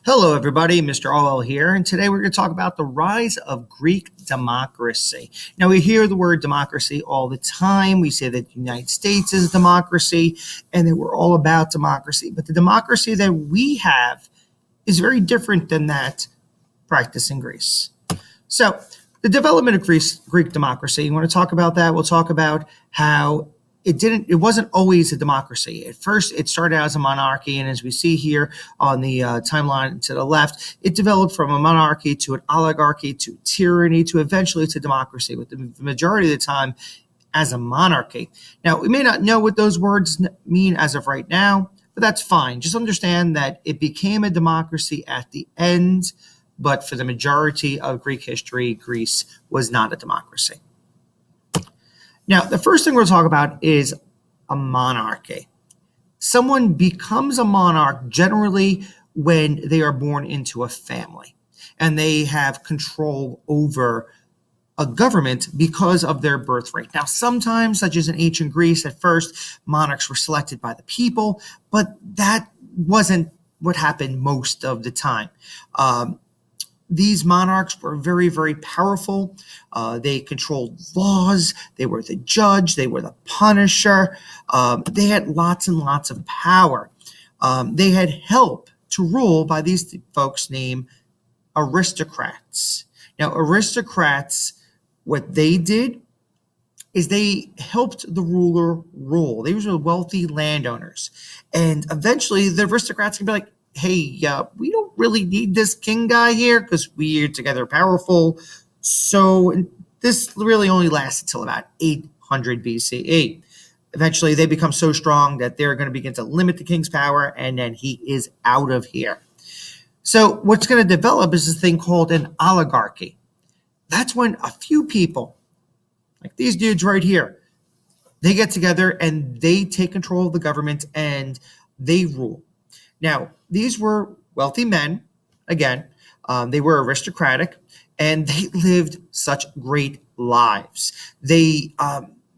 Hello, everybody. Mr. Orwell here, and today we're going to talk about the rise of Greek democracy. Now, we hear the word democracy all the time. We say that the United States is a democracy and that we're all about democracy. But the democracy that we have is very different than that practiced in Greece. So, the development of Greek democracy, you want to talk about that? We'll talk about how it wasn't always a democracy. At first, it started out as a monarchy, and as we see here on the timeline to the left, it developed from a monarchy to an oligarchy to tyranny to eventually to democracy, with the majority of the time as a monarchy. Now, we may not know what those words mean as of right now, but that's fine. Just understand that it became a democracy at the end, but for the majority of Greek history, Greece was not a democracy. Now, the first thing we'll talk about is a monarchy. Someone becomes a monarch generally when they are born into a family and they have control over a government because of their birthright. Now, sometimes, such as in ancient Greece, at first, monarchs were selected by the people, but that wasn't what happened most of the time. These monarchs were very, very powerful. They controlled laws. They were the judge. They were the punisher. They had lots and lots of power. They had help to rule by these folks named aristocrats. Now, aristocrats, what they did is they helped the ruler rule. They were wealthy landowners. And eventually, the aristocrats can be like, hey, we don't really need this king guy here because we're together powerful. So this really only lasts until about 800 BCE. Eventually, they become so strong that they're going to begin to limit the king's power, and then he is out of here. So what's going to develop is this thing called an oligarchy. That's when a few people, like these dudes right here, they get together and they take control of the government and they rule. Now, these were wealthy men. Again, they were aristocratic, and they lived such great lives. They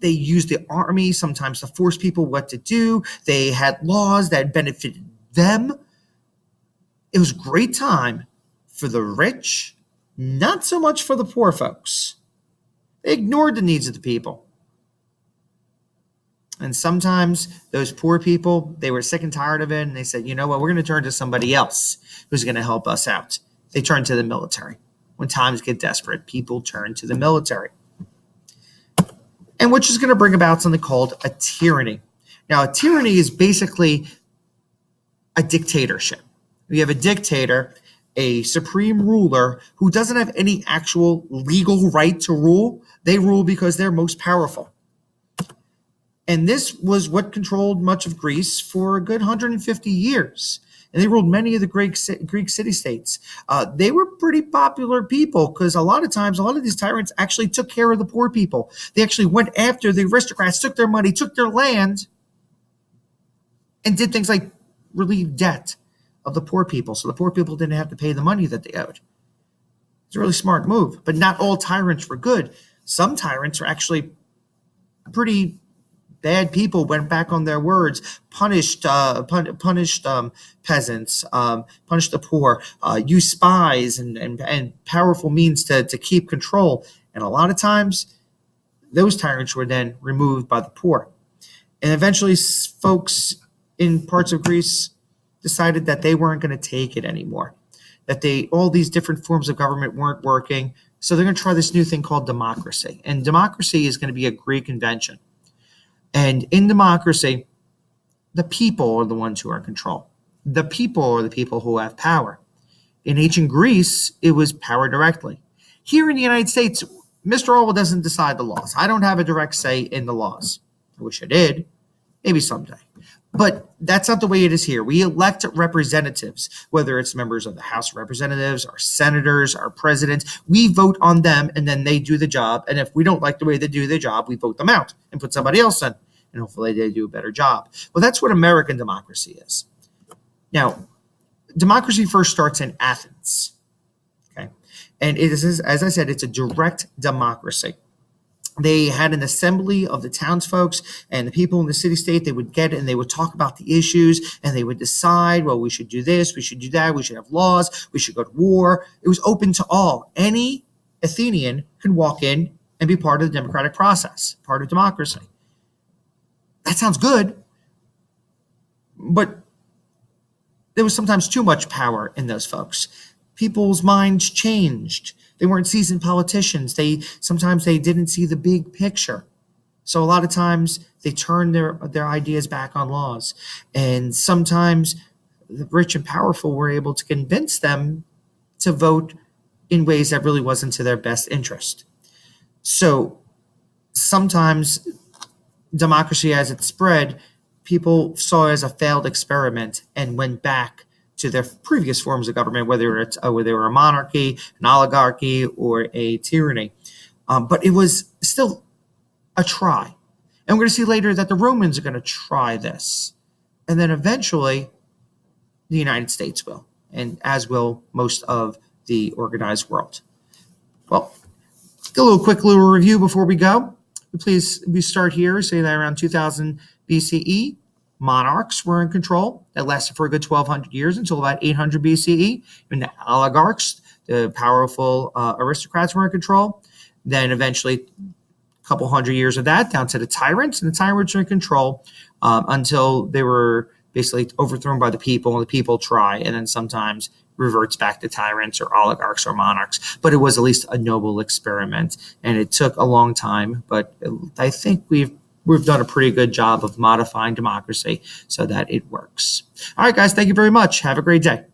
used the army sometimes to force people what to do. They had laws that benefited them. It was a great time for the rich, not so much for the poor folks. They ignored the needs of the people. And sometimes those poor people, they were sick and tired of it, and they said, you know what, we're going to turn to somebody else who's going to help us out. They turned to the military. When times get desperate, people turn to the military. And which is going to bring about something called a tyranny. Now, a tyranny is basically a dictatorship. You have a dictator, a supreme ruler who doesn't have any actual legal right to rule. They rule because they're most powerful. And this was what controlled much of Greece for a good 150 years. And they ruled many of the Greek city-states. They were pretty popular people because a lot of times, a lot of these tyrants actually took care of the poor people. They actually went after the aristocrats, took their money, took their land, and did things like relieve debt of the poor people. So the poor people didn't have to pay the money that they owed. It's a really smart move. But not all tyrants were good. Some tyrants are actually pretty bad people, went back on their words, punished peasants, punished the poor, used spies and powerful means to keep control. And a lot of times, those tyrants were then removed by the poor. And eventually, folks in parts of Greece decided that they weren't going to take it anymore, that all these different forms of government weren't working. So they're going to try this new thing called democracy. And democracy is going to be a Greek invention. And in democracy, the people are the ones who are in control. The people are the people who have power. In ancient Greece, it was power directly. Here in the United States, Mr. Orwell doesn't decide the laws. I don't have a direct say in the laws. I wish I did. Maybe someday. But that's not the way it is here. We elect representatives, whether it's members of the House of Representatives, our senators, our presidents. We vote on them, and then they do the job. And if we don't like the way they do their job, we vote them out and put somebody else in. And hopefully they do a better job. Well, that's what American democracy is. Now, democracy first starts in Athens. Okay, and it is, as I said, it's a direct democracy. They had an assembly of the townsfolk and the people in the city-state. They would get and they would talk about the issues, and they would decide, well, we should do this, we should do that, we should have laws, we should go to war. It was open to all. Any Athenian could walk in and be part of the democratic process, part of democracy. That sounds good, but there was sometimes too much power in those folks. People's minds changed. They weren't seasoned politicians. Sometimes they didn't see the big picture. So a lot of times they turned their ideas back on laws. And sometimes the rich and powerful were able to convince them to vote in ways that really wasn't to their best interest. So sometimes democracy, as it spread, people saw as a failed experiment and went back to their previous forms of government, whether they were a monarchy, an oligarchy, or a tyranny. But it was still a try. And we're going to see later that the Romans are going to try this. And then eventually, the United States will, and as will most of the organized world. Well, a little review before we go. We start here, say that around 2000 BCE, monarchs were in control. That lasted for a good 1,200 years until about 800 BCE. And the oligarchs, the powerful aristocrats, were in control. Then eventually, a couple hundred years of that, down to the tyrants, and the tyrants were in control until they were basically overthrown by the people, and the people try, and then sometimes reverts back to tyrants or oligarchs or monarchs. But it was at least a noble experiment, and it took a long time. But I think we've done a pretty good job of modifying democracy so that it works. All right, guys, thank you very much. Have a great day.